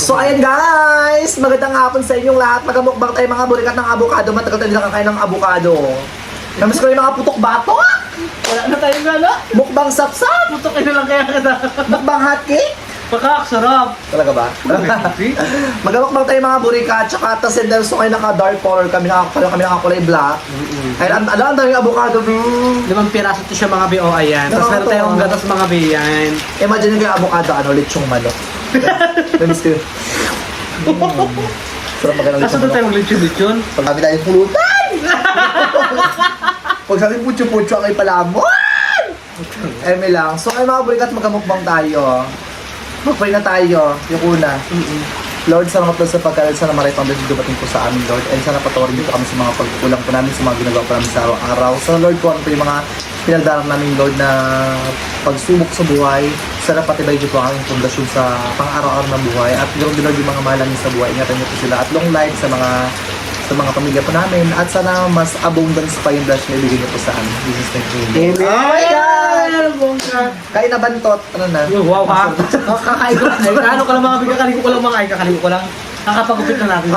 So ayan guys, magandang hapon sa inyong lahat. Magamukbang tayo mga burikat ng avocado. Matagal tayo nakakain ng avocado. Namiss ko yung mga putok bato. Wala na tayong gana. Mukbang sapsap. Putokin na lang kaya kita. Mukbang hot cake. Pakak, sarap. Talaga ba? Magamukbang tayo mga burikat. Tsaka tasendal so kayo naka-dark color kami, nakakulay black. Kaya ang daming avocado. 5 piraso to siya mga BO, ayan. Tapos meron tayong gatas mga B, yan. Imagine nyo yung avocado, lechong manok. Namiss ko yun. Sarap magandang Asa lechong doon manok. tayong lechon-lechon? Pag sabi tayo pulutan! Pag sabi putyo-putyo ang ipalamon! Eme lang. So ay mga burikat, magamukbang tayo. Magpray na tayo. Yung una. Lord, salamat po sa pagkalit sa namaray pang blessing dumating po sa amin, Lord. And sana patawarin niyo po kami sa mga pagkukulang po namin, sa mga ginagawa po namin sa araw-araw. So Lord, kung ano po yung mga pinagdarang namin, Lord, na pagsubok sa buhay, sana patibay niyo po ang aming pundasyon sa pang-araw-araw na buhay. At ganoon din, Lord, yung mga mahal namin sa buhay. Ingatan niyo po sila. At long life sa mga pamilya po namin. At sana mas abundance pa yung blessing na ibigay niyo po sa amin. Jesus name, amen. Oh my God! Kain na bantot. Ano na? Wow ha? Kakain ko. Ano ka lang mga biga, kaling ko lang mga ay, kakaling ko lang. Nakapagupit na natin.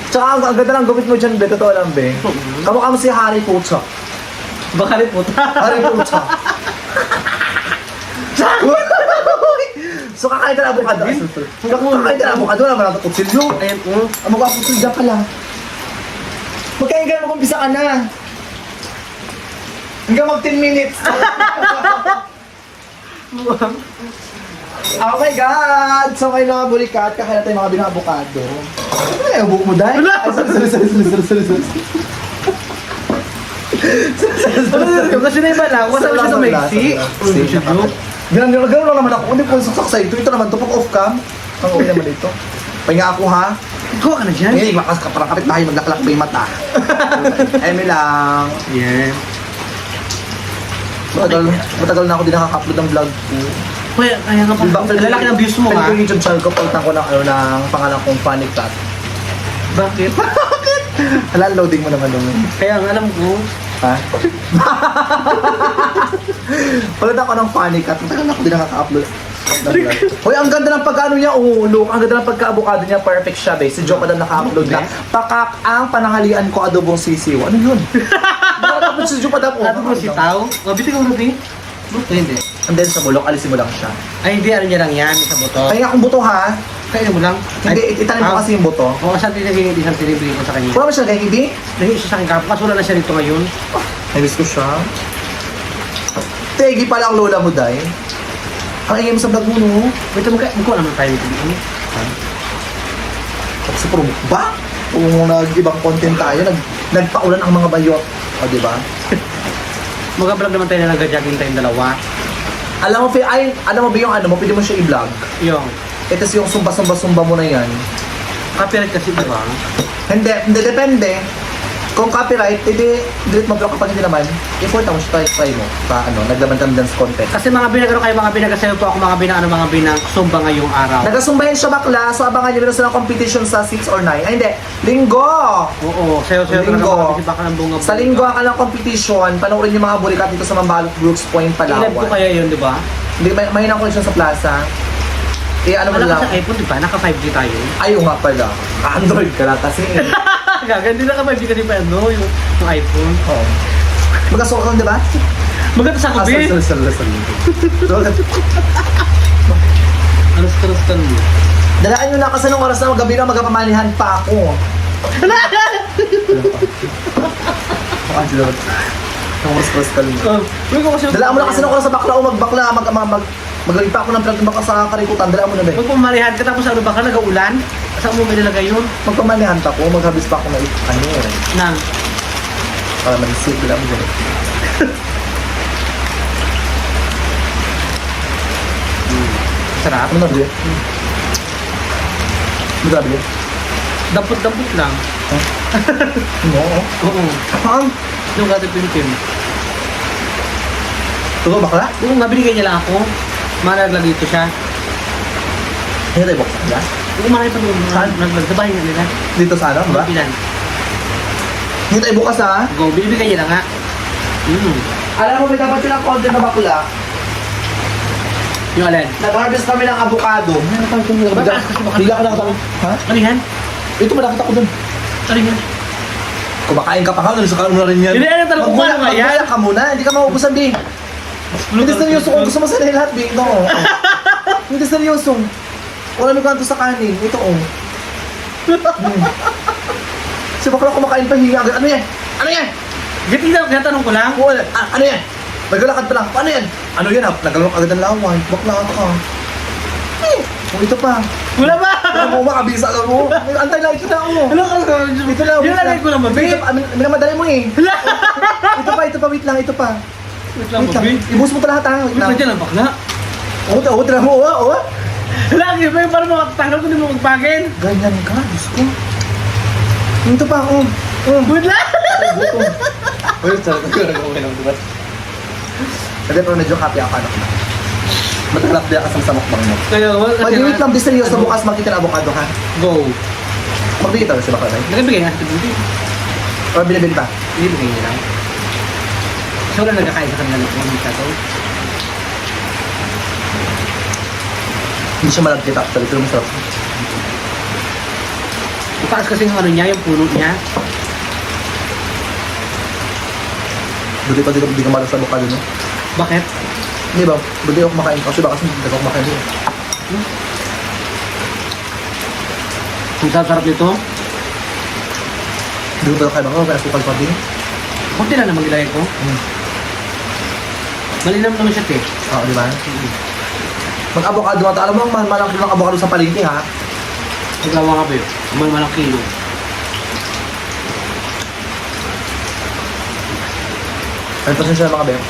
Tsaka ang ganda ng gupit mo dyan, be. Totoo lang, be. Kamukha mo si Harry Potter. Baka rin puta. Harry Potter. So kakain ka na avocado. Kakain ka na avocado. Wala mo na kutsilyo. Ayan, Ang magkakutsilyo dyan ka lang. Magkain ka na, mag-umpisa ka na. Hanggang mag 10 minutes. Oh my God! So kayo mga bulikat, kakain na tayo mga binang avocado. Ano yung buhok mo dahil? Ay, sorry. Kasi na iba lang. Wala siya sa Mexi. Gano'n lang naman ako. Hindi po saksak sa ito. Ito naman to, pag off cam. Ang okay naman ito. Pahinga ako ha. Ikaw ka na dyan. Hindi, makas ka parang kapit tayo maglaklak pa yung mata. Eme lang. Yeah. Matagal na ako din nakaka-upload ng vlog ko. Kaya nga pa. Lalaki ng views mo ha. Yung YouTube channel ko, palitan ko ng pangalan kong Funny Cat. Bakit? Hala, loading mo naman naman. Kaya nga alam ko. Ha? Palitan ko ng Funny Cat. Matagal na ako din nakaka-upload. Hoy, ang ganda ng pagkano niya, look, ang ganda ng pagka-avocado niya, perfect siya, be. Si Joe pa naka-upload na. Pakak ang pananghalian ko adobong sisiw. Ano yun? Naka-upload si Joe pa Ano mo si Tao? Mabiti ko na din. Hindi. And then sa bulok, alisin mo lang siya. Ay, hindi. Ano niya lang yan. Sa buto. Kaya akong buto ha. Kaya mo lang. Hindi, itanim mo kasi yung buto. Oo, saan tinagiging isang tinibigay ko sa kanya. Wala ba siya kay hindi? Nahi siya sa akin kapo. Kaso wala na siya dito ngayon. Namiss ko siya. Tegi pala ang lola mo, Day. Ang ingay mo sa vlog mo, no? Wait, magkuha naman tayo dito. Kasi puro mukbang. Kung nag-ibang content tayo, nagpaulan ang mga bayot. O, di ba? Mag-vlog naman tayo na nag-jogging tayong dalawa. Alam mo ba yung ano mo, pwede mo siya i-vlog. Yung Ito yung sumba-sumba-sumba mo na yan. copyright kasi diba? Hindi, depende. Kung copyright, delete mo, pero kapag hindi naman, i-report mo siya, try mo. Naglaban kami dance content. Kasi mga binagano kayo, mga binagasayo po ako, mga binang sumba ngayong araw. Nagasumbahin siya bakla, so abangan niyo rin sa competition sa 6 or 9. Ay hindi, linggo! Oo, sayo-sayo talaga Linggo. mga baka ng bunga. Sa linggo ang kalang competition, panoorin niyo mga burikat dito sa Mambalot Brooks Point, I-live ko Palawan. kaya yun, diba? Hindi, may connection sa plaza. Ano mo Wala lang? ka sa iPhone, diba? Naka 5G tayo. Ayaw nga pala. Android ka lang kasi. Gagandi na ka 5G kasi pa ano, yung iPhone. Oo. Magkasok ka, di ba? Maganda sa kubi. Sorry. Alas ka mo. Dalaan nyo na kasi nung oras na gabi na magpamanihan pa ako. Oras ka lang. Dalaan mo na kasi nung oras sa bakla o magbakla, maglagay pa ako ng plug baka sa karikutan. Dalaan mo na ba? Magpamalihan ka tapos ano ba ka nag-aulan? Saan mo may nilagay yun? Magpamanihan pa ako, maghabis pa ako ng Nang. para manisip. Dalaan mo na. Sarap. Ano na ba? Grabe yun. Dampot-dampot lang. Oo. Oo. Saan? Yung gati pim-pim. Totoo bakla? Oo nga, binigay niya lang ako. Malaglagay ito siya. Hindi tayo buksan ba? Oo, malaki pa doon. Saan? Naglag sa bahay nga nila. Dito sa ano ba? Bilan. Hindi tayo bukas ha? Go, binibigay niya lang nga. Alam mo, may dapat silang content na bakla. Yung alin? Nag-harvest kami ng avocado. Bigla ka nakatawa. Ha? Ano yan? Ito malakit ako dun. Ano yan? Kumakain ka pa ka, nalisukaan mo na rin yan. Hindi, ano tanong ko ano nga yan? Magmula ka muna, hindi ka maubusan, Bing. Hindi seryoso kung gusto mo sa lahat, Bing. Ito, oh. Hindi seryoso. Wala may kanto sa kanin. Ito, oh. Si bakla kumakain pa, hinga agad. Ano yan? Ano yan? Ginatanong ko lang. Wala. Ano yan? Naglalakad pa lang. Paano yan? Ano yan? Naglalak agad ang lawan. Bakla ka. Oh, ito pa. Wala ba? Wala mo makabisa ka mo. Antay lang, ito na, oh. Ano ka? Ito lang, Yung alin ko naman, babe. Minamadali mo eh. Ito pa, wait lang, ito pa. Wait lang, babe. Ibus mo pa lahat ha, wait lang. Wait lang, bakla. Oo, tira mo, oo. Lagi ba yung parang makatanggal ko din mo magpagin? Ganyan ka, Diyos ko. Ito pa, oh. Wait lang! Ay, gutom. Wait, talaga ko nag-uwi ng diba? Kasi pero medyo happy ako, anak na. Matagalak din ako sa mukbang mo. Kaya, Mag-wait lang, bis seryoso, bukas makita ng avocado ha. Go. Magbigay tayo si Bakla, right? Nagabigay nga sa buti. Or bilibili pa. Ibigay niya lang. So, wala nagkakain sa kanila ng mga to. Hindi siya malagkit actually, pero masarap. Mataas kasi yung ano niya, yung puno niya. Buti pa di ka malas sa avocado, no? Bakit? Hindi ba? Buti ako kumakain kasi baka hindi ako kumakain din. Ang sarap nito. Hindi ko talaga kaya baka kaya sukal pa din. Kunti lang naman gilagay ko. Malinam naman siya, te. Oo, di ba? Mag-avocado nga. Alam mo, ang mahal ng kilo ng avocado sa palengke, ha? Naglawa ka ba yun? Malang kilo. Ay, pasensya na mga bem.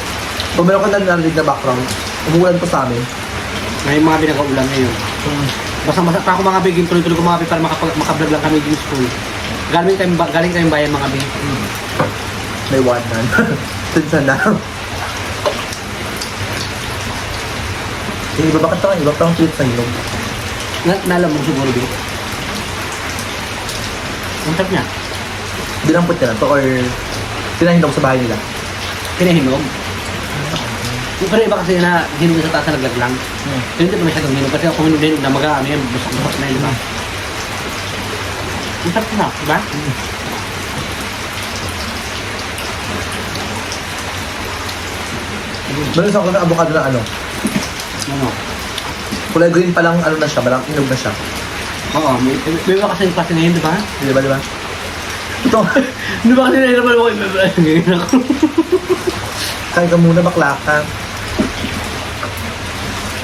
Kung meron ka na narinig na background, umuulan pa sa amin. Ngayon mga binagaulan ngayon. Basta pa ako mga biging tuloy-tuloy ko mga big para makablog lang kami din school. Galing tayong bayan mga big. May wanan. Tinsan na. Iba bakit pa? Iba pa ang tweet sa ilog. Nalam mo siguro big. Ang sarap niya. Dinampot ka na to or tinahinog sa bahay nila. Pinahinog. Pero iba kasi na hinog sa taas na naglag lang. Pero hindi pa masyadong hinog kasi ako hinog na hinog na mag-ano yan, busak-busak na yun, diba? Ang sarap na, diba? Meron sa ako na avocado na ano. Ano? Kulay green pa lang ano na siya, malang inog na siya. Oo, may iba kasi yung klase ngayon, diba? Di ba, di ba? Ito, Di ba kasi nahirapan ako ngayon ako? kain ka muna, bakla ka.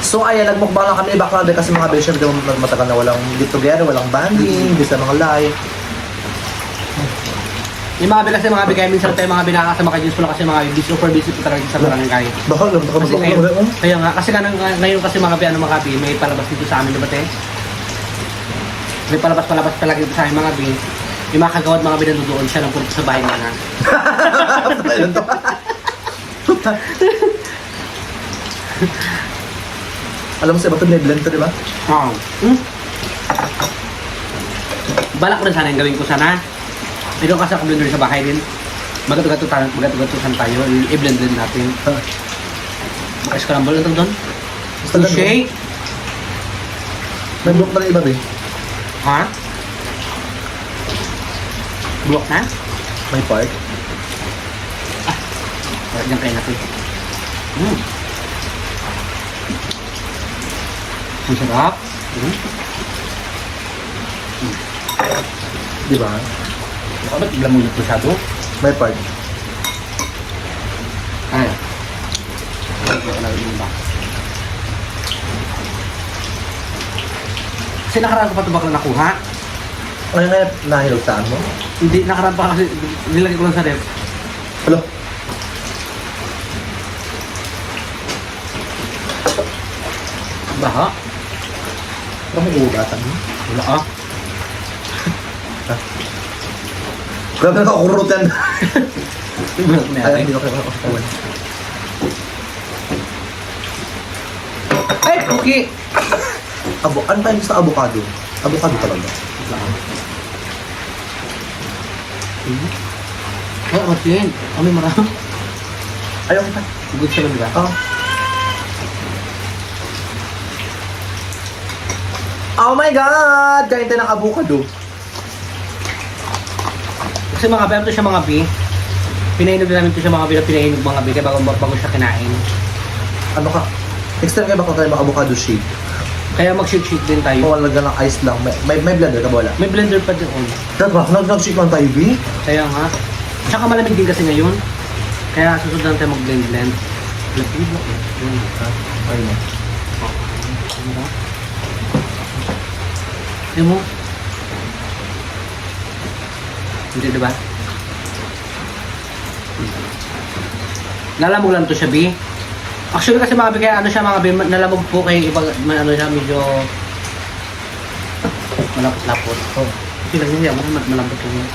So ayan, nagmukbang lang kami ni Bakla Be kasi mga be, syempre matagal na walang get together, walang banding, hindi sa mga live. Yung mga kasi mga bigay minsan tayo mga binakasama kay Diyos ko lang kasi mga busy super busy po talaga sa barangay. Bakal, baka Kasi mabakla ngayon, mo. kaya nga, kasi ngayon kasi mga ano mga bi, may palabas dito sa amin, diba te? May palabas talaga dito sa amin mga bi. Yung mga kagawad mga binandoon siya ng punta sa bahay mga. Ayun to. Alam mo sa iba ito, blend to, di ba? Oo. Balak ko rin sana yung gawin ko sana. Ikaw kasi ako blender sa bahay din. Magatutusan tayo, i-blend din natin. Scramble ito doon. Basta ganun. Shake. May buhok na rin iba, be. Ha? Buwak na? May part. Diyan kayo natin. Ang sarap. Di ba? Baka ba't bigla mo yung masyado? May part. Ay. Kasi nakaraan ko pa ito bakla nakuha. Ano nga nahilog saan mo? Hindi, nakaraan pa kasi nilagay ko lang sa ref. Hello? Baha? Parang may ugatan mo. Wala ah. Grabe na kakurot yan. Ibalak na Ay, natin. hindi ko kaya kakuha. Ay, okay. Ano tayo sa avocado? Avocado talaga. Ay, Martin. Kami marami. Ayaw kita. Good siya lang, diba? Oh. Oh my God! Kain tayo ng avocado. Kasi mga bi, ano to siya mga bi? Pinainog na namin to siya mga bi na pinainog mga bi kaya bago siya kinain. Ano ka? Next time kayo baka tayo mga avocado shake. Kaya mag-shake din tayo. O wala ng ice lang. May blender ka ba wala? May blender pa doon. Diba? Nag-shake lang tayo, B? Kaya nga. Tsaka malamig din kasi ngayon. Kaya susunod lang tayo mag-blend. Blend. Ayun na. Ayun mo. Hindi diba? Nalamog lang to siya, B. Actually kasi mga B, kaya ano siya mga B, nalamog po kay iba, ano siya, medyo malapot-lapot. Oh. Kasi lang hindi, malambot lang.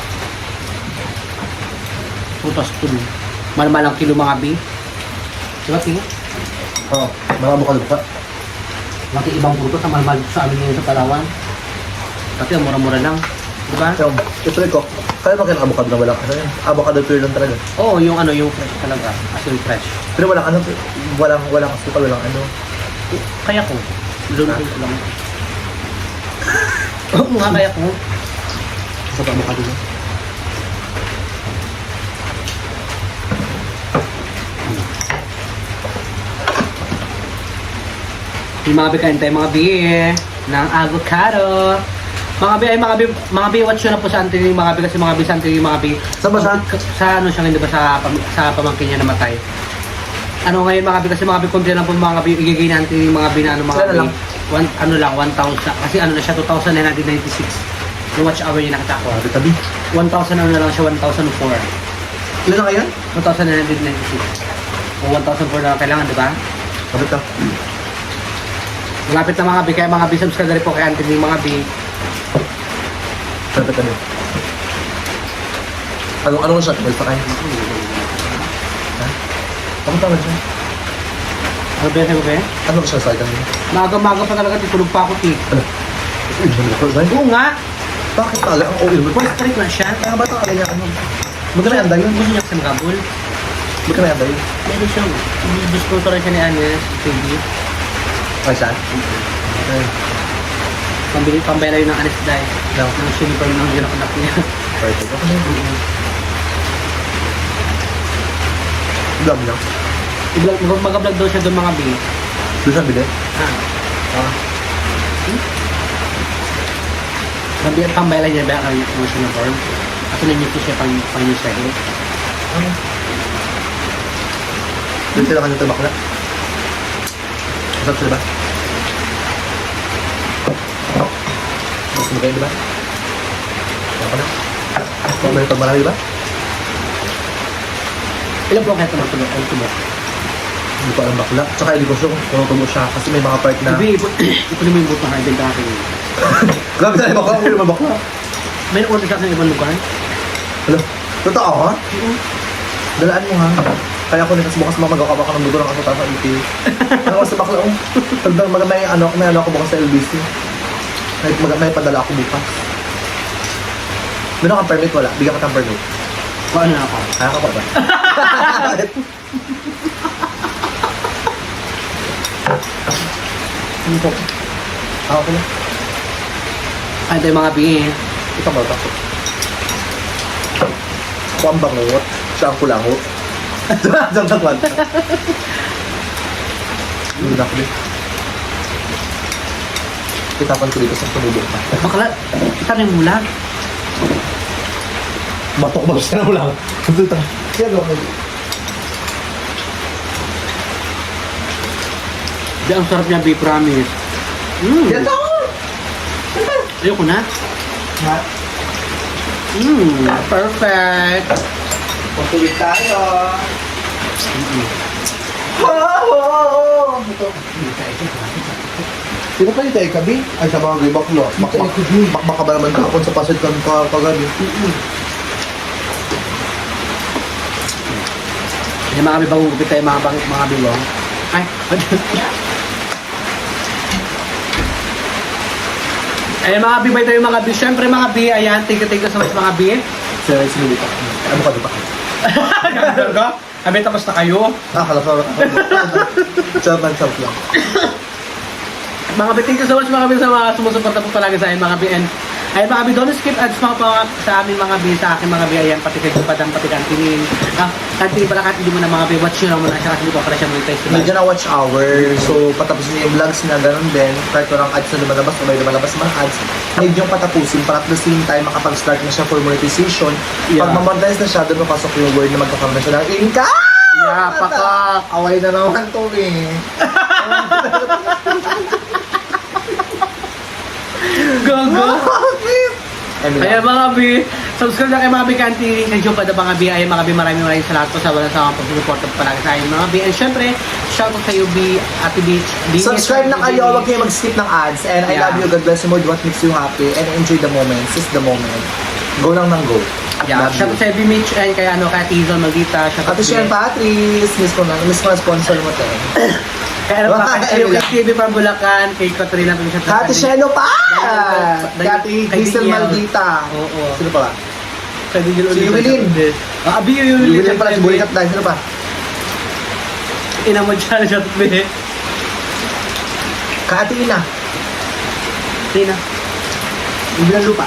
Putas to, B. Malamalang kilo mga B. Diba, kilo? Oo. Mga avocado ka. Mati ibang puto sa malmal sa amin ngayon sa Palawan. Kasi ang mura-mura lang. Diba? So, ituloy ko. Kaya makita ng avocado na walang ano yun. Avocado pure lang talaga. Oo, yung ano, yung fresh talaga. As in fresh. Pero walang ano, walang asukal, walang ano. Kaya ko. Doon ko lang. Oo nga, kaya ko. Sa avocado na. Yung mga bikain tayo mga bi ng avocado. Mga bi ay mga bi watch yun na po sa Antony mga bi kasi mga bi sa Antony mga bi. Saan ba siya? Sa ano siya hindi ba sa pamangkin niya namatay. Ano ngayon mga bi kasi mga bi kumpleto lang po mga bi igigay na Antony mga bi na ano mga bi. Ano lang 1,000 kasi ano na siya 2,996. Yung watch hour niya nakita ko. Grabe tabi. 1,000 ano na lang siya 1,004. Ilan na kaya? 2,996. O 1,004 na lang kailangan, di ba? Sabi ka. Malapit na mga bi, kaya mga bi subscribe na rin po kay Anthony mga bi. Sabi ka na. Anong siya? Well, pakain. Ha? Ang tawag siya? Ano ba yan, ba yan? Ano siya sa ikan niya? Maga-maga pa talaga, tulog pa ako, ti. Ano? Uy, ko ba? Oo nga, Bakit pala? Ang oil mo. first trip na siya. Kaya ba ito kaya niya ano? Magkano yung yun? Gusto niya sa Gabol. Magkano yung yun? Meron siyang, disclosure rin siya ni Agnes, TV. Okay, saan? Ay, Pambela yun ng Agnes dahil. no. Ng sinipan ng ginakanak niya. Perfect. Okay na yun. Gam lang. Mag-vlog daw siya doon mga bi. Doon siya bili? Ah. Pambela niya ba ang mga sinipan? At nangyito siya pang niya siya eh. Ano? Doon sila kanina bakla. Masarap sila ba? Mas magay, di ba? Ano ka na? Kung may pagmarami, di ba? Ilan po kaya tumatulog? Ay, tumo. Hindi ko alam bakla. Tsaka hindi ko sure kung tumutubo siya kasi may mga part na... Sabi, ipuli mo yung buto ng ibang akin. Grabe na yung bakla. Ang ulo bakla. May nakunti sa akin ng ibang lugar? Hello? Totoo ha? Dalaan mo ha. Kaya ako nito bukas mamagawa ka ng dugo ng asuta sa EP. Ano sa bakla oh. Pagdang may ano ako bukas sa LBC. May padala ako bukas. Meron kang permit wala? Bigyan ka ng permit. Kung ano ako? Kaya ka pa ba? Ano po? Okay na. Ay, ito yung mga bingin. Ito ba ako? Ako ang bangot. Siya ang kulangot. Diyan sa kwanta. Hindi na ako din. Itapan ko dito sa tumubo pa. Bakla, itanim mo lang. Batok ba siya na mo lang? Ito. Kaya gawin mo. Di, ang sarap niya, be promise. Yan ako! Ayoko na. Ha? Perfect. Patuloy tayo. Ito. Sino pa yung tayo kabi? Ay, sa mga gibak lo. Baka ba naman kakon sa pasit kang kagabi? Yung mga bibang gupit tayo, mga bibang. Ay, eh mga bibay tayo mga bi. Siyempre mga bi, ayan, thank you so much mga bi. Sila yung sinulita. Ano ka diba? Ganda ka? Kami tapos na kayo. Kalasarap. Sarap lang. Mga bi, thank you so much mga bi sa mga sumusuporta po palagi sa akin mga bi. And ayun mga bi, don't skip ads mga pa sa amin mga bi, sa akin mga bi. Ayan, pati kay Padang, pati kantinin. Kantinin pala, kantinin mo na mga bi. Watch nyo lang muna siya kasi hindi pa pala siya monetize. Medyo na watch hour. So, patapusin niyo yung vlogs na ganun din. Kahit walang ads na lumalabas o may lumalabas man ads, medyo yung patapusin para at the same time makapag-start na siya for monetization. Yeah. Pag mamonetize na siya, doon mapasok yung word na magkakaroon na siya ng income! Yeah, paka. Away na naman to eh. Gaga. Kaya Emily. mga bi, subscribe na kay mga bi kantinin. Kay Joe Padang mga bi. Ayun mga bi, maraming salamat po sa walang sawang pag-support palagi sa akin mga bi. And syempre, shoutout sa iyo bi, Ate Beach. Subscribe na kayo, huwag kayo mag-skip ng ads. And I Yeah. love you, God bless you more, do what makes you happy. And enjoy the moment, seize the moment. Go lang ng go. Yeah, Love shoutout you. sa Ebi Mitch. Ayun kay kay Tizon Maldita. Shoutout Ate Shen Patrice, miss ko na sponsor mo tayo. Kay ano pa, kay TV from Bulacan, kay Katrina from Kati Sheno pa! Kati Crystal Daniel. Maldita. Oo. Sino pa ba? Kay Daniel Si Yubilin. Abi yung William pala, si Bulikat tayo. Sino pa? Ina mo dyan, shoutout bi. Kati Ina. Tina. Ibilang lupa.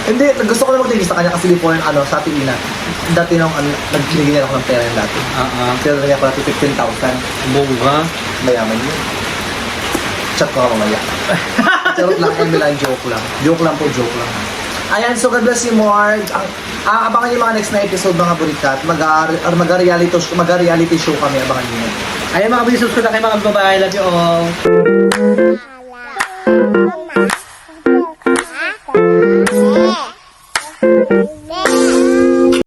Hindi, gusto ko na magtigil sa kanya kasi before sa Ate Ina. Dati nung nagkinigyan ako ng pera yung dati. Pero niya pala 15,000. Bongga. Mayaman yun. Chat ko ka mamaya. Charot lang, Emily, joke lang. Joke lang po, joke lang. Ayan, so God bless you more. Abangan yung mga next na episode mga burikat. Mag-reality show kami, abangan nyo. Ayun mga bi, subscribe na kay mga babae. Love you all.